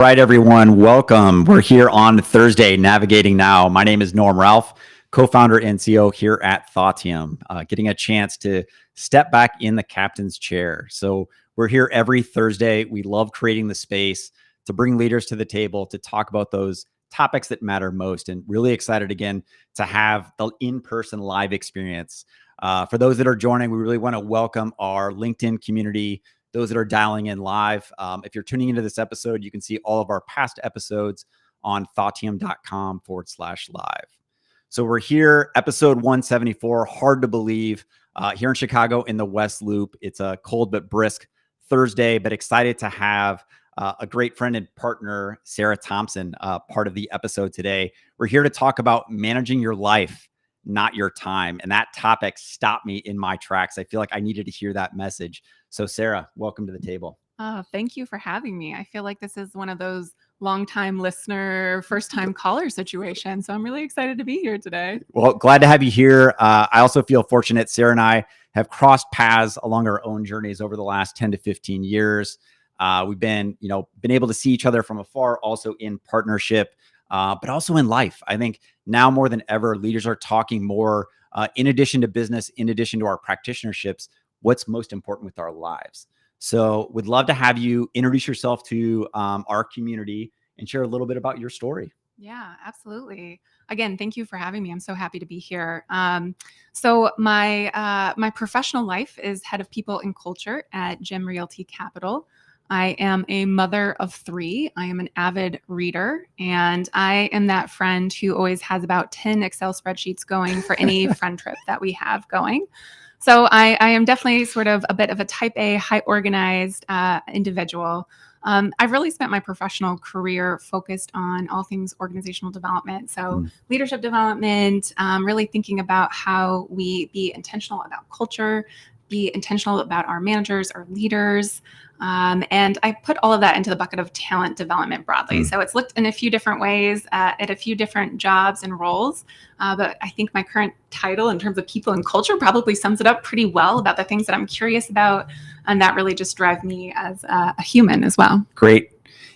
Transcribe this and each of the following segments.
Right, everyone, welcome. We're here on Thursday, Navigating Now. My name is Norm Ralph, co-founder and CEO here at Thompson, getting a chance to step back in the captain's chair. So we're here every Thursday. We love creating the space to bring leaders to the table to talk about those topics that matter most, and really excited again to have the in-person live experience. For those that are joining, we really want to welcome our LinkedIn community, those that are dialing in live. If you're tuning into this episode, you can see all of our past episodes on thoughttium.com/live. So we're here, episode 174, hard to believe, here in Chicago in the West Loop. It's a cold but brisk Thursday, but excited to have a great friend and partner, Sarah Thompson, part of the episode today. We're here to talk about managing your life, not your time. And that topic stopped me in my tracks. I feel like I needed to hear that message. So Sarah, welcome to the table. Oh, thank you for having me. I feel like this is one of those longtime listener, first time caller situations. So I'm really excited to be here today. Well, glad to have you here. I also feel fortunate. Sarah and I have crossed paths along our own journeys over the last 10 to 15 years. We've been able to see each other from afar, also in partnership, but also in life. I think now more than ever, leaders are talking more, in addition to business, in addition to our practitionerships, what's most important with our lives. So we'd love to have you introduce yourself to our community and share a little bit about your story. Yeah, absolutely. Again, thank you for having me. I'm so happy to be here. So my professional life is head of people and culture at GEM Realty Capital. I am a mother of 3. I am an avid reader, and I am that friend who always has about 10 Excel spreadsheets going for any friend trip that we have going. So I am definitely sort of a bit of a type A, high organized individual. I've really spent my professional career focused on all things organizational development. So leadership development, really thinking about how we be intentional about culture, be intentional about our managers, our leaders. And I put all of that into the bucket of talent development broadly. So it's looked in a few different ways at a few different jobs and roles. But I think my current title in terms of people and culture probably sums it up pretty well about the things that I'm curious about. And that really just drive me as a human as well. Great.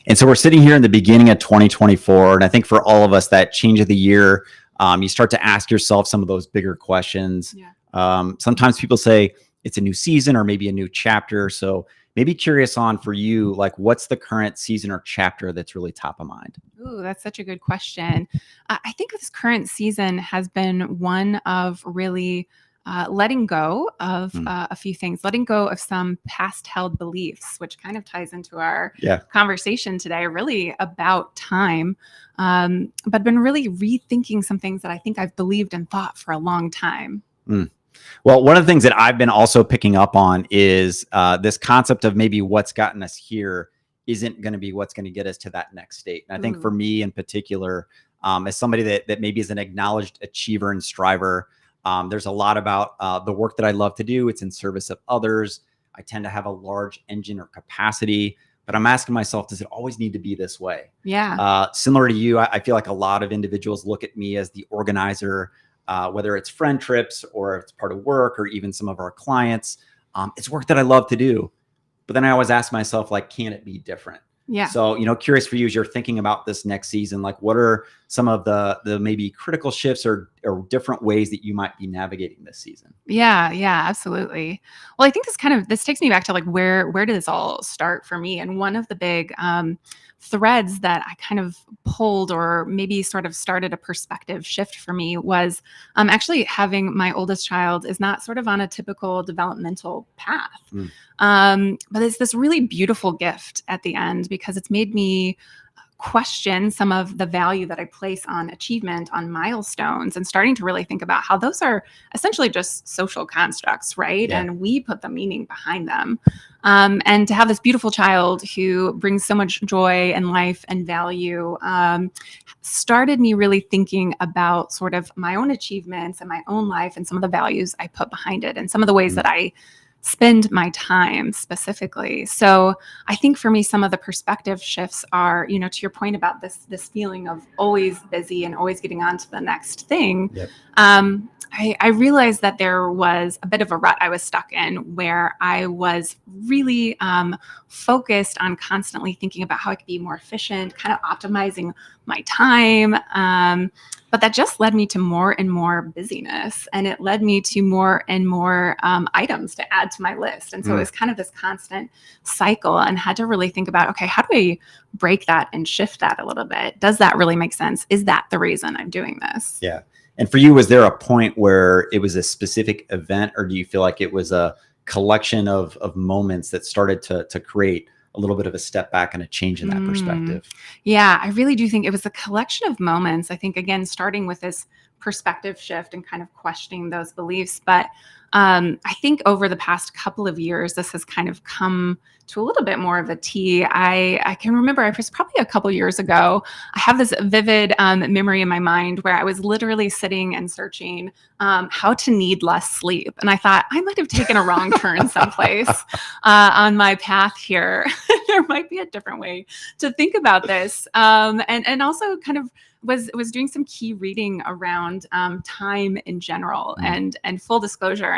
And so we're sitting here in the beginning of 2024. And I think for all of us, that change of the year, you start to ask yourself some of those bigger questions. Yeah. Sometimes people say it's a new season or maybe a new chapter. So maybe curious on for you, like what's the current season or chapter that's really top of mind? Ooh, that's such a good question. I think this current season has been one of really letting go of a few things, letting go of some past held beliefs, which kind of ties into our conversation today, really about time, but been really rethinking some things that I think I've believed and thought for a long time. Well, one of the things that I've been also picking up on is this concept of maybe what's gotten us here isn't going to be what's going to get us to that next state. And I think for me in particular, as somebody that maybe is an acknowledged achiever and striver, there's a lot about the work that I love to do. It's in service of others. I tend to have a large engine or capacity, but I'm asking myself, does it always need to be this way? Yeah. Similar to you, I feel like a lot of individuals look at me as the organizer, whether it's friend trips or it's part of work or even some of our clients. It's work that I love to do. But then I always ask myself, like, can it be different? Yeah. So, curious for you as you're thinking about this next season, like what are some of the maybe critical shifts or different ways that you might be navigating this season? Yeah, absolutely. Well, I think this takes me back to like where did this all start for me? And one of the big threads that I kind of pulled or maybe sort of started a perspective shift for me was actually having my oldest child is not sort of on a typical developmental path. But it's this really beautiful gift at the end because it's made me question some of the value that I place on achievement, on milestones, and starting to really think about how those are essentially just social constructs, right? Yeah. And we put the meaning behind them. And to have this beautiful child who brings so much joy and life and value started me really thinking about sort of my own achievements and my own life and some of the values I put behind it and some of the ways that I spend my time specifically. So I think for me, some of the perspective shifts are, to your point about this feeling of always busy and always getting on to the next thing. Yep. I realized that there was a bit of a rut I was stuck in where I was really focused on constantly thinking about how I could be more efficient, kind of optimizing my time. But that just led me to more and more busyness, and it led me to more and more items to add to my list. And so it was kind of this constant cycle, and had to really think about, okay, how do I break that and shift that a little bit? Does that really make sense? Is that the reason I'm doing this? Yeah. And for you, was there a point where it was a specific event, or do you feel like it was a collection of moments that started to create a little bit of a step back and a change in that perspective? Yeah, I really do think it was a collection of moments. I think, again, starting with this perspective shift and kind of questioning those beliefs. But I think over the past couple of years, this has kind of come to a little bit more of a T. I can remember it was probably a couple years ago. I have this vivid memory in my mind where I was literally sitting and searching how to need less sleep. And I thought I might have taken a wrong turn someplace on my path here. There might be a different way to think about this. And also kind of was doing some key reading around time in general. And full disclosure,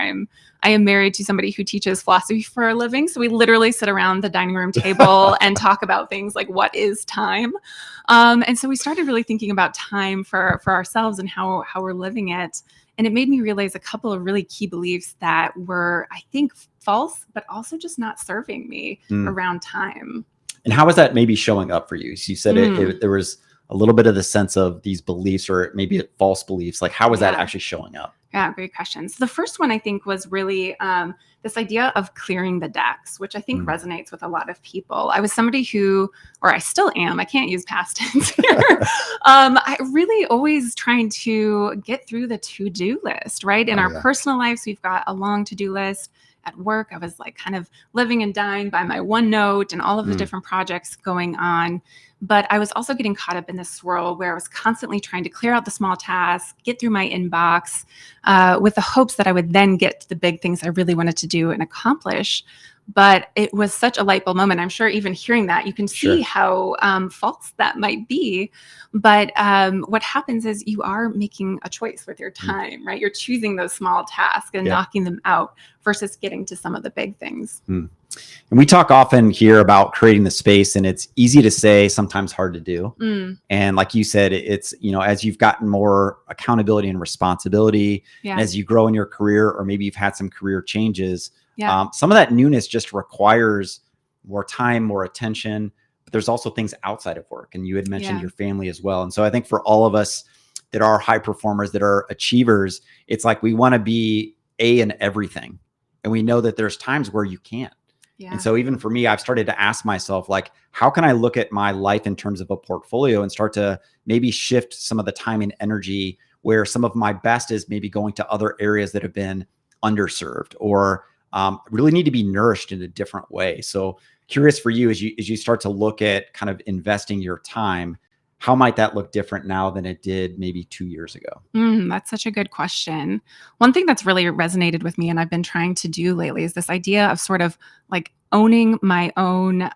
I am married to somebody who teaches philosophy for a living. So we literally sit around the dining room table and talk about things like, what is time? And so we started really thinking about time for ourselves and how we're living it. And it made me realize a couple of really key beliefs that were, I think, false, but also just not serving me around time. And how was that maybe showing up for you? So you said there was a little bit of the sense of these beliefs, or maybe false beliefs. Like, how was that actually showing up? Yeah, great questions. The first one, I think, was really this idea of clearing the decks, which I think resonates with a lot of people. I was somebody who, or I still am, I can't use past tense here. I really always trying to get through the to-do list, right? In our personal lives, we've got a long to-do list. At work, I was like kind of living and dying by my OneNote and all of the different projects going on. But I was also getting caught up in this swirl where I was constantly trying to clear out the small tasks, get through my inbox, with the hopes that I would then get to the big things I really wanted to do and accomplish. But it was such a light bulb moment. I'm sure even hearing that, you can see how false that might be. But what happens is you are making a choice with your time, right? You're choosing those small tasks and knocking them out versus getting to some of the big things. And we talk often here about creating the space, and it's easy to say, sometimes hard to do. And like you said, it's, as you've gotten more accountability and responsibility, and as you grow in your career, or maybe you've had some career changes, some of that newness just requires more time, more attention, but there's also things outside of work. And you had mentioned your family as well. And so I think for all of us that are high performers, that are achievers, it's like we want to be A in everything. And we know that there's times where you can't. And so even for me, I've started to ask myself, like, how can I look at my life in terms of a portfolio and start to maybe shift some of the time and energy where some of my best is maybe going to other areas that have been underserved, or really need to be nourished in a different way. So curious for you, as you start to look at kind of investing your time, how might that look different now than it did maybe 2 years ago? That's such a good question. One thing that's really resonated with me and I've been trying to do lately is this idea of sort of like owning my own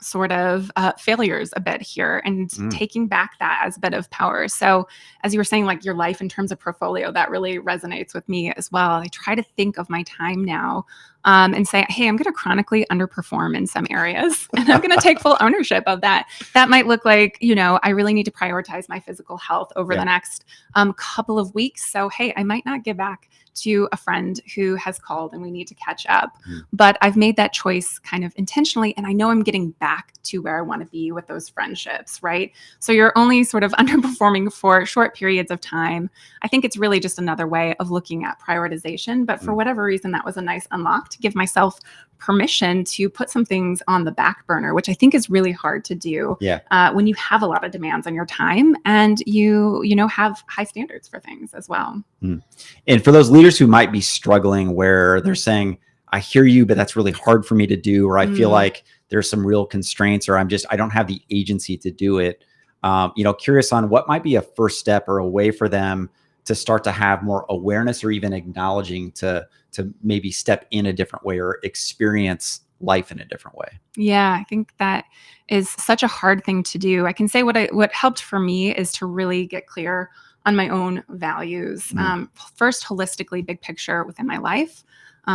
sort of failures a bit here and taking back that as a bit of power. So as you were saying, like your life in terms of portfolio, that really resonates with me as well. I try to think of my time now and say, hey, I'm going to chronically underperform in some areas and I'm going to take full ownership of that. That might look like, I really need to prioritize my physical health over the next couple of weeks. So, hey, I might not get back to a friend who has called and we need to catch up. But I've made that choice kind of intentionally. And I know I'm getting back to where I want to be with those friendships, right? So you're only sort of underperforming for short periods of time. I think it's really just another way of looking at prioritization. But for whatever reason, that was a nice unlock to give myself permission to put some things on the back burner, which I think is really hard to do when you have a lot of demands on your time and you have high standards for things as well. And for those leaders who might be struggling, where they're saying, I hear you, but that's really hard for me to do, or I feel like there's some real constraints, or I don't have the agency to do it. Curious on what might be a first step or a way for them to start to have more awareness or even acknowledging to maybe step in a different way or experience life in a different way? Yeah, I think that is such a hard thing to do. I can say what helped for me is to really get clear on my own values. Mm. First, holistically, big picture within my life.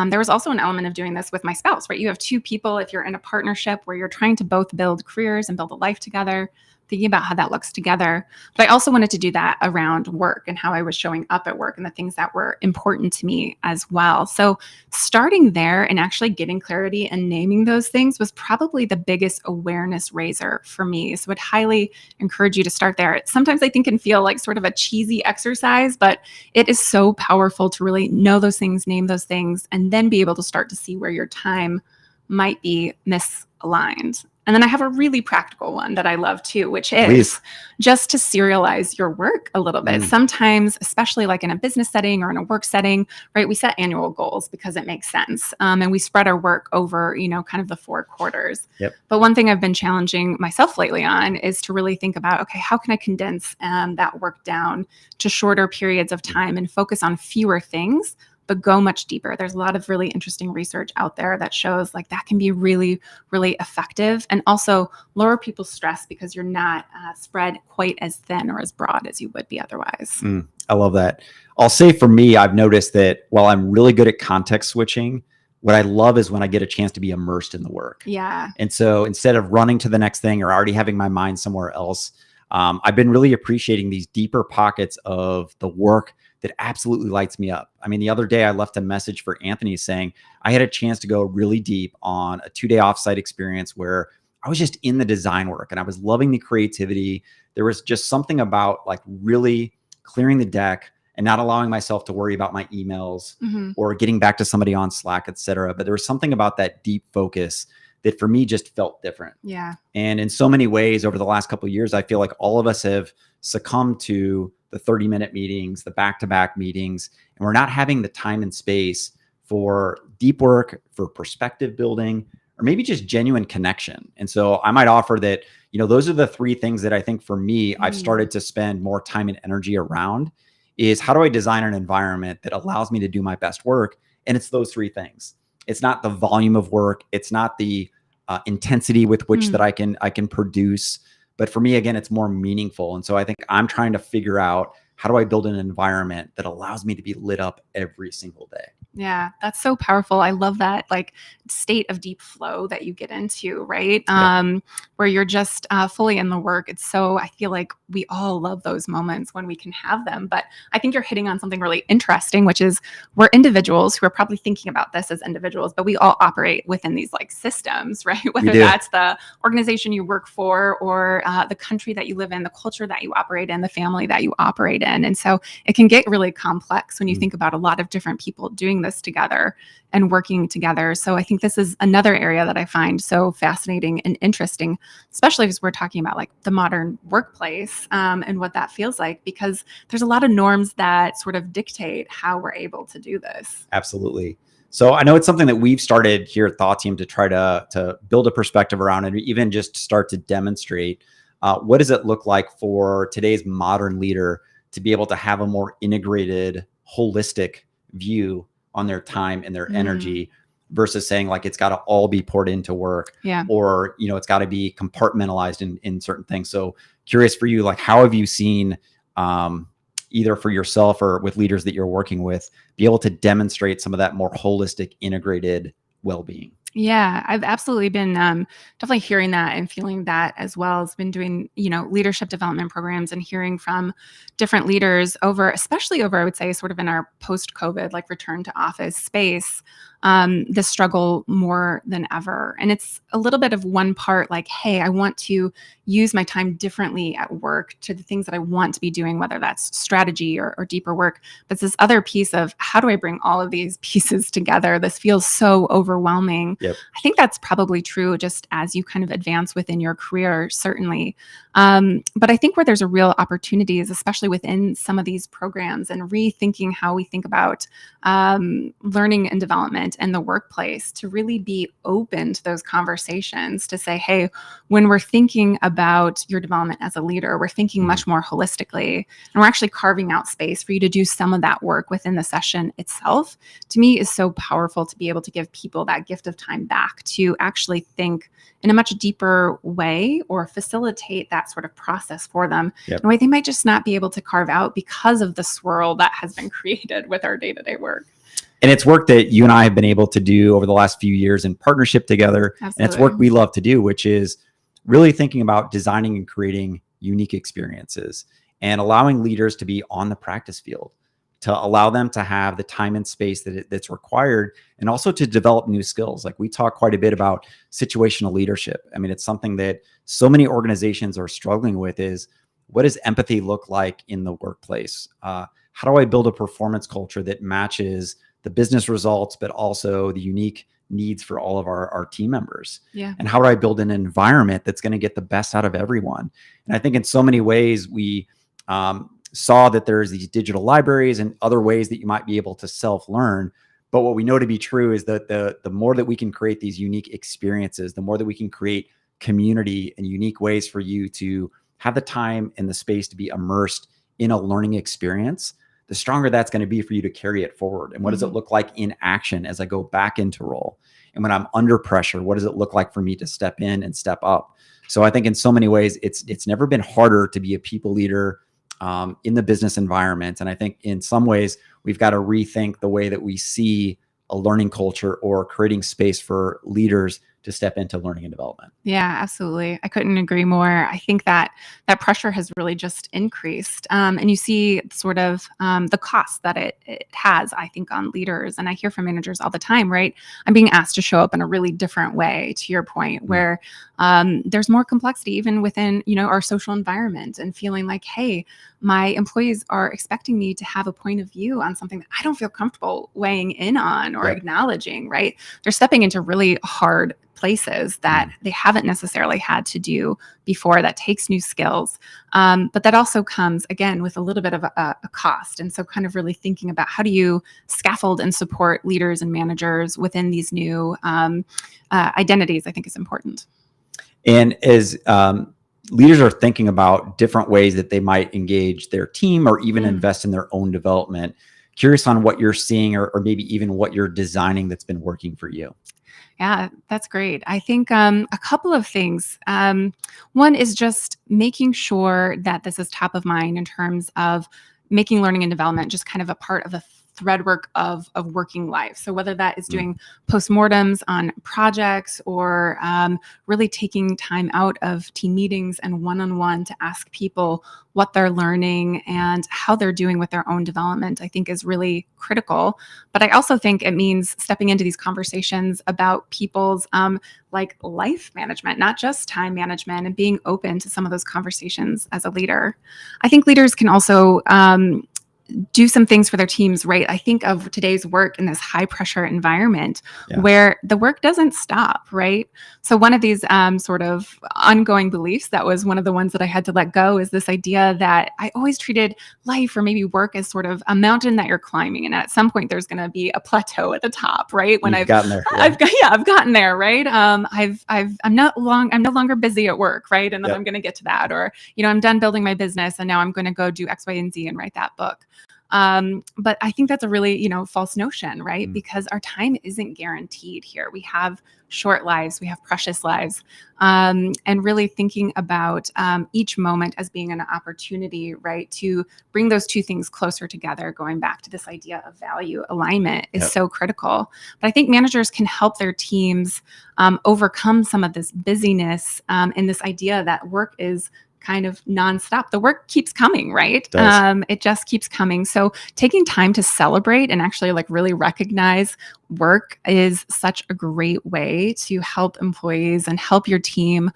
There was also an element of doing this with my spouse, right? You have two people, if you're in a partnership where you're trying to both build careers and build a life together, thinking about how that looks together. But I also wanted to do that around work and how I was showing up at work and the things that were important to me as well. So starting there and actually getting clarity and naming those things was probably the biggest awareness raiser for me. So I'd highly encourage you to start there. Sometimes I think can feel like sort of a cheesy exercise, but it is so powerful to really know those things, name those things, and then be able to start to see where your time might be misaligned. And then I have a really practical one that I love too, which is Please. just to serialize your work a little bit. Mm. Sometimes, especially like in a business setting or in a work setting, right, we set annual goals because it makes sense. And we spread our work over, kind of the 4 quarters. Yep. But one thing I've been challenging myself lately on is to really think about, okay, how can I condense that work down to shorter periods of time and focus on fewer things, but go much deeper. There's a lot of really interesting research out there that shows like that can be really, really effective and also lower people's stress because you're not spread quite as thin or as broad as you would be otherwise. I love that. I'll say for me, I've noticed that while I'm really good at context switching, what I love is when I get a chance to be immersed in the work. Yeah. And so instead of running to the next thing or already having my mind somewhere else, I've been really appreciating these deeper pockets of the work that absolutely lights me up. I mean, the other day I left a message for Anthony saying I had a chance to go really deep on a 2-day offsite experience where I was just in the design work and I was loving the creativity. There was just something about like really clearing the deck and not allowing myself to worry about my emails or getting back to somebody on Slack, et cetera. But there was something about that deep focus that for me just felt different. Yeah. And in so many ways over the last couple of years, I feel like all of us have succumbed to the 30-minute meetings, the back-to-back meetings, and we're not having the time and space for deep work, for perspective building, or maybe just genuine connection. And so I might offer that, those are the 3 things that I think for me, I've started to spend more time and energy around is how do I design an environment that allows me to do my best work? And it's those 3 things. It's not the volume of work. It's not the intensity with which that I can produce. But for me, again, it's more meaningful. And so I think I'm trying to figure out how do I build an environment that allows me to be lit up every single day? Yeah, that's so powerful. I love that like state of deep flow that you get into, right? Where you're just fully in the work. I feel like we all love those moments when we can have them. But I think you're hitting on something really interesting, which is we're individuals who are probably thinking about this as individuals, but we all operate within these like systems, right? Whether that's the organization you work for or the country that you live in, the culture that you operate in, the family that you operate in. And so it can get really complex when you think about a lot of different people doing this together and working together. So I think this is another area that I find so fascinating and interesting, especially as we're talking about like the modern workplace and what that feels like, because there's a lot of norms that sort of dictate how we're able to do this. Absolutely. So I know it's something that we've started here at Thought Team to try to build a perspective around and even just start to demonstrate what does it look like for today's modern leader to be able to have a more integrated, holistic view on their time and their energy versus saying like it's got to all be poured into work or it's got to be compartmentalized in certain things. So curious for you, like how have you seen either for yourself or with leaders that you're working with be able to demonstrate some of that more holistic integrated well-being? Yeah, I've absolutely been definitely hearing that and feeling that as well. I've been doing, leadership development programs and hearing from different leaders especially over, I would say, sort of in our post-COVID, like return to office space, the struggle more than ever. And it's a little bit of one part like, hey, I want to use my time differently at work to the things that I want to be doing, whether that's strategy or deeper work. But it's this other piece of how do I bring all of these pieces together? This feels so overwhelming. Yep. I think that's probably true just as you kind of advance within your career, certainly. But I think where there's a real opportunity is especially within some of these programs and rethinking how we think about learning and development environment and the workplace to really be open to those conversations, to say, hey, when we're thinking about your development as a leader, we're thinking much more holistically, and we're actually carving out space for you to do some of that work within the session itself, to me is so powerful, to be able to give people that gift of time back to actually think in a much deeper way or facilitate that sort of process for them in a way they might just not be able to carve out because of the swirl that has been created with our day-to-day work. And it's work that you and I have been able to do over the last few years in partnership together. Absolutely. And it's work we love to do, which is really thinking about designing and creating unique experiences and allowing leaders to be on the practice field, to allow them to have the time and space that's required, and also to develop new skills. Like we talk quite a bit about situational leadership. I mean, it's something that so many organizations are struggling with, is what does empathy look like in the workplace? How do I build a performance culture that matches the business results, but also the unique needs for all of our team members? Yeah. And how do I build an environment that's going to get the best out of everyone? And I think in so many ways, we saw that there's these digital libraries and other ways that you might be able to self-learn. But what we know to be true is that the more that we can create these unique experiences, the more that we can create community and unique ways for you to have the time and the space to be immersed in a learning experience, the stronger that's going to be for you to carry it forward. And what does it look like in action as I go back into role? And when I'm under pressure, what does it look like for me to step in and step up? So I think in so many ways, it's never been harder to be a people leader in the business environment. And I think in some ways, we've got to rethink the way that we see a learning culture or creating space for leaders to step into learning and development. Yeah, absolutely. I couldn't agree more. I think that that pressure has really just increased. And you see sort of the cost that it has, I think, on leaders. And I hear from managers all the time, right? I'm being asked to show up in a really different way, to your point, where there's more complexity even within, our social environment, and feeling like, hey, my employees are expecting me to have a point of view on something that I don't feel comfortable weighing in on or acknowledging, right? They're stepping into really hard places that they haven't necessarily had to do before. That takes new skills. But that also comes, again, with a little bit of a cost. And so kind of really thinking about how do you scaffold and support leaders and managers within these new identities, I think is important. And as leaders are thinking about different ways that they might engage their team or even invest in their own development, curious on what you're seeing or maybe even what you're designing that's been working for you. Yeah, that's great. I think a couple of things. One is just making sure that this is top of mind in terms of making learning and development just kind of a part of the thread work of working life. So whether that is doing postmortems on projects or really taking time out of team meetings and one-on-one to ask people what they're learning and how they're doing with their own development, I think is really critical. But I also think it means stepping into these conversations about people's like life management, not just time management, and being open to some of those conversations as a leader. I think leaders can also do some things for their teams, right? I think of today's work in this high pressure environment where the work doesn't stop, right? So one of these sort of ongoing beliefs that was one of the ones that I had to let go is this idea that I always treated life or maybe work as sort of a mountain that you're climbing. And at some point there's going to be a plateau at the top, right? When I've gotten there. I've gotten there, right? I'm no longer busy at work, right? And then I'm going to get to that, or, I'm done building my business and now I'm going to go do X, Y, and Z and write that book. But I think that's a really, false notion, right? Because our time isn't guaranteed here. We have short lives, we have precious lives, and really thinking about each moment as being an opportunity, right, to bring those two things closer together. Going back to this idea of value alignment is so critical. But I think managers can help their teams overcome some of this busyness and this idea that work is kind of nonstop. The work keeps coming, right? It just keeps coming. So taking time to celebrate and actually really recognize work is such a great way to help employees and help your team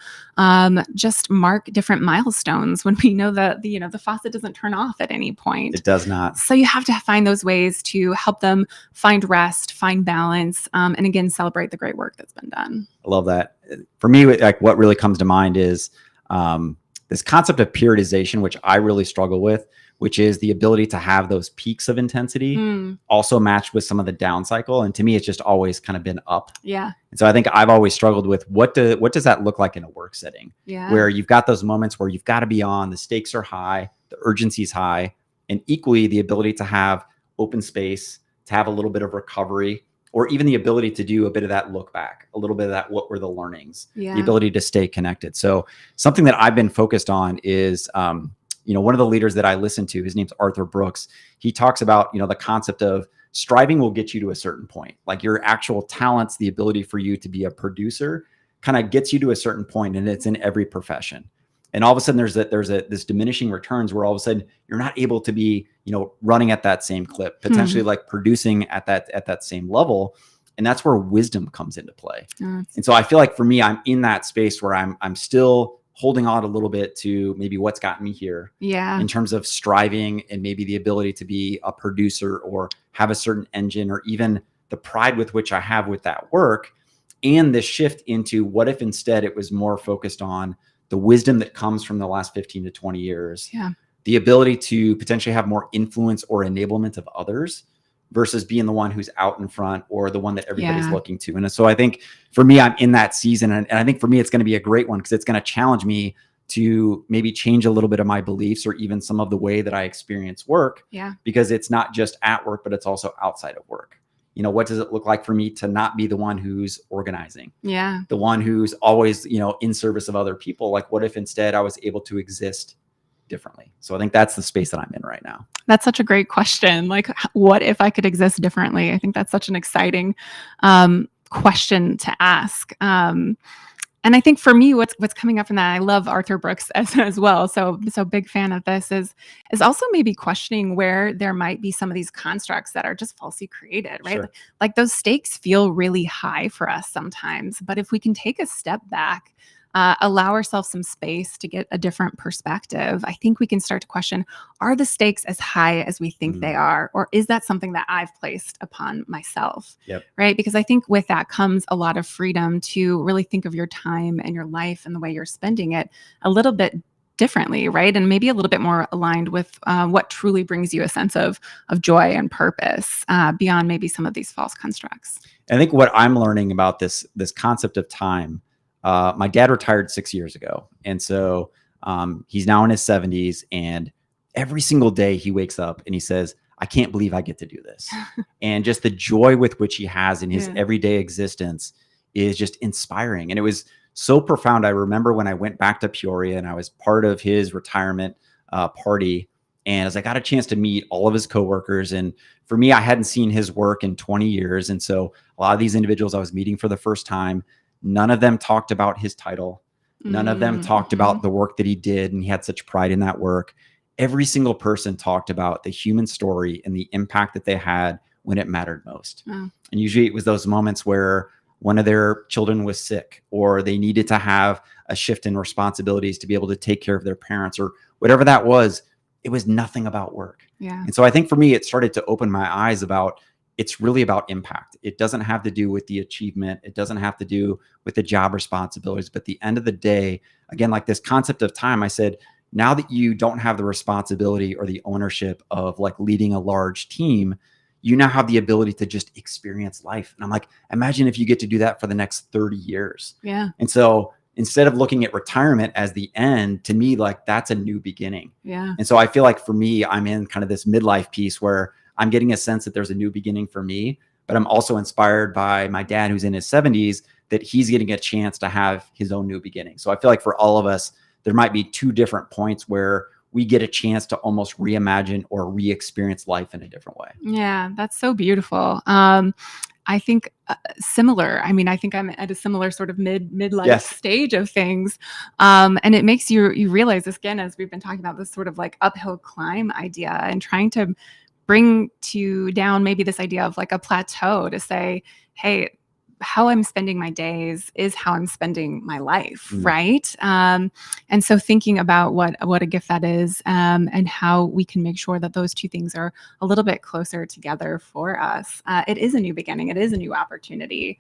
just mark different milestones when we know that the faucet doesn't turn off at any point. It does not. So you have to find those ways to help them find rest, find balance, and again, celebrate the great work that's been done. I love that. For me, what really comes to mind is this concept of periodization, which I really struggle with, which is the ability to have those peaks of intensity also matched with some of the down cycle. And to me, it's just always kind of been up. Yeah. And so I think I've always struggled with what does that look like in a work setting where you've got those moments where you've got to be on, the stakes are high, the urgency is high, and equally the ability to have open space, to have a little bit of recovery, or even the ability to do a bit of that look back, a little bit of that, what were the learnings, the ability to stay connected. So something that I've been focused on is, one of the leaders that I listen to, his name's Arthur Brooks. He talks about, the concept of striving will get you to a certain point. Like your actual talents, the ability for you to be a producer kind of gets you to a certain point, and it's in every profession. And all of a sudden there's this diminishing returns where all of a sudden you're not able to be, running at that same clip, potentially like producing at that same level. And that's where wisdom comes into play. And so I feel like for me, I'm in that space where I'm still holding on a little bit to maybe what's gotten me here in terms of striving and maybe the ability to be a producer or have a certain engine, or even the pride with which I have with that work. And this shift into what if instead it was more focused on the wisdom that comes from the last 15 to 20 years, the ability to potentially have more influence or enablement of others versus being the one who's out in front or the one that everybody's looking to. And so I think for me, I'm in that season. And I think for me, it's going to be a great one because it's going to challenge me to maybe change a little bit of my beliefs or even some of the way that I experience work. Because it's not just at work, but it's also outside of work. What does it look like for me to not be the one who's organizing? The one who's always, in service of other people? Like, what if instead I was able to exist differently? So I think that's the space that I'm in right now. That's such a great question. Like, what if I could exist differently? I think that's such an exciting question to ask. And I think for me, what's coming up from that, I love Arthur Brooks as well. So big fan of this is also maybe questioning where there might be some of these constructs that are just falsely created, right? Like those stakes feel really high for us sometimes, but if we can take a step back, allow ourselves some space to get a different perspective, I think we can start to question, are the stakes as high as we think they are? Or is that something that I've placed upon myself? Right? Because I think with that comes a lot of freedom to really think of your time and your life and the way you're spending it a little bit differently, right? And maybe a little bit more aligned with what truly brings you a sense of joy and purpose beyond maybe some of these false constructs. I think what I'm learning about this concept of time, my dad retired 6 years ago. And so he's now in his 70s, and every single day he wakes up and he says, I can't believe I get to do this. And just the joy with which he has in his everyday existence is just inspiring. And it was so profound. I remember when I went back to Peoria and I was part of his retirement party, and as I got a chance to meet all of his coworkers, and for me, I hadn't seen his work in 20 years. And so a lot of these individuals I was meeting for the first time, none of them talked about his title. None of them talked about the work that he did, and he had such pride in that work. Every single person talked about the human story and the impact that they had when it mattered most. And usually it was those moments where one of their children was sick, or they needed to have a shift in responsibilities to be able to take care of their parents, or whatever that was. It was nothing about work. And so I think for me, it started to open my eyes about, it's really about impact. It doesn't have to do with the achievement. It doesn't have to do with the job responsibilities. But at the end of the day, again, like this concept of time, I said, now that you don't have the responsibility or the ownership of like leading a large team, you now have the ability to just experience life. And I'm like, imagine if you get to do that for the next 30 years. And so instead of looking at retirement as the end, to me, like that's a new beginning. And so I feel like for me, I'm in kind of this midlife piece where I'm getting a sense that there's a new beginning for me, but I'm also inspired by my dad who's in his 70s, that he's getting a chance to have his own new beginning. So I feel like for all of us, there might be two different points where we get a chance to almost reimagine or re-experience life in a different way. Yeah, that's so beautiful. I think similar. I mean, I think I'm at a similar sort of midlife stage of things. And it makes you realize this again, as we've been talking about this sort of like uphill climb idea, and trying to bring down maybe this idea of like a plateau to say, hey, how I'm spending my days is how I'm spending my life, Mm. right? And so thinking about what a gift that is, and how we can make sure that those two things are a little bit closer together for us. It is a new beginning. It is a new opportunity.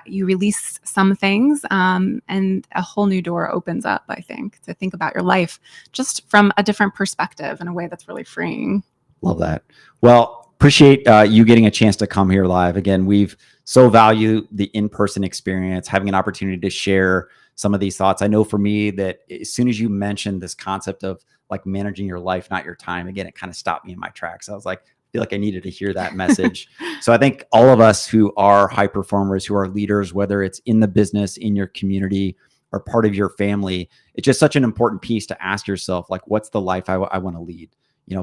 You release some things, and a whole new door opens up, I think, to think about your life just from a different perspective in a way that's really freeing. Love that. Well, appreciate you getting a chance to come here live. Again, we've so value the in-person experience, having an opportunity to share some of these thoughts. I know for me that as soon as you mentioned this concept of like managing your life, not your time, again, it kind of stopped me in my tracks. I was like, I feel like I needed to hear that message. So I think all of us who are high performers, who are leaders, whether it's in the business, in your community, or part of your family, it's just such an important piece to ask yourself, like, what's the life I want to lead?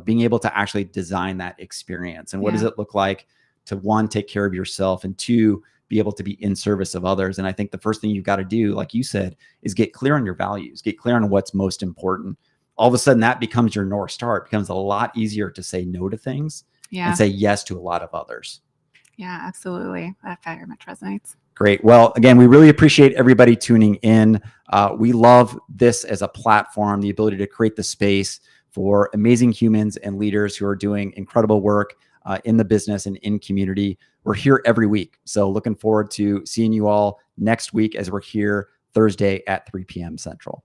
Being able to actually design that experience, and what does it look like to, one, take care of yourself, and two, be able to be in service of others. And I think the first thing you've got to do, like you said, is get clear on your values, get clear on what's most important. All of a sudden that becomes your North Star. It becomes a lot easier to say no to things and say yes to a lot of others. Yeah, absolutely. That very much resonates. Great. Well, again, we really appreciate everybody tuning in. We love this as a platform, the ability to create the space for amazing humans and leaders who are doing incredible work in the business and in community. We're here every week. So looking forward to seeing you all next week, as we're here Thursday at 3 p.m. Central.